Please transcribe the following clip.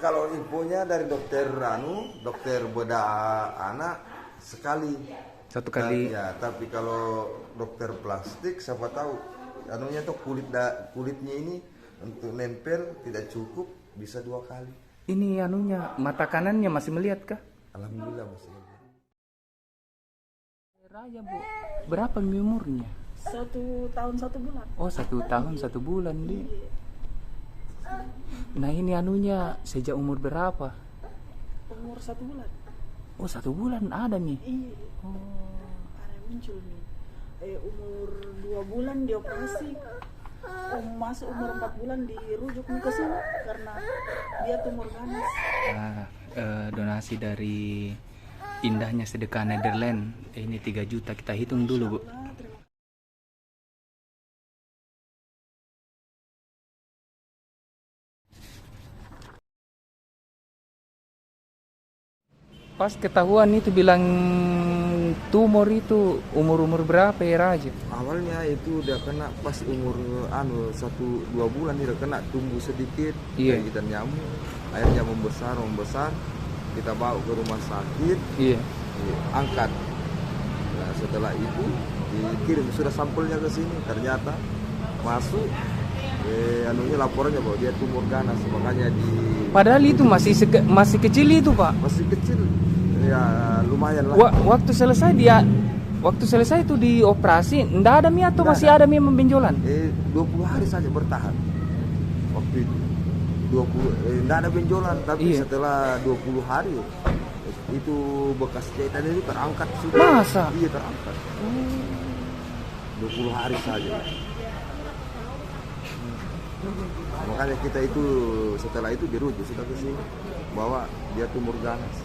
Kalau infonya dari dokter bedah anak sekali. Satu kali. Ya, tapi kalau dokter plastik siapa tahu anunya tuh kulitnya ini untuk nempel tidak cukup, bisa 2 kali. Ini anunya, mata kanannya masih melihat kah? Alhamdulillah masih. Raya Bu, berapa umurnya? 1 tahun 1 bulan. Oh 1 tahun 1 bulan dia. Nah ini anunya sejak umur berapa? Umur 1 bulan. Oh 1 bulan ada nih. Iya. Oh. Ada muncul nih. Umur 2 bulan dioperasi. Masuk umur 4 bulan dirujuk ke sini karena dia tumor ganas. Nah, donasi dari Indahnya Sedekah Netherlands. Ini 3 juta kita hitung dulu Bu. Nah, terima Pas ketahuan itu bilang tumor itu umur berapa ya Raja? Awalnya itu udah kena pas umur 1-2 bulan dia udah kena tumbuh sedikit, Iya. kayak kita nyamuk, akhirnya membesar, kita bawa ke rumah sakit, Iya. angkat. Nah setelah itu dikirim sudah sampelnya ke sini, ternyata masuk, anunya laporannya bahwa dia tumor ganas, makanya Padahal itu masih kecil itu Pak. masih kecil, ya lumayan lah. Waktu selesai itu dioperasi, enggak ada mie atau Nggak masih ada. ada mie membenjolan? 20 hari saja bertahan waktu itu. 20 enggak ada benjolan, tapi Iya. setelah 20 hari itu bekas jahitan itu terangkat sudah. Masa? Iya terangkat. 20 hari saja. Makanya kita itu setelah itu dirujuk sudah ke sini bahwa dia tumor ganas.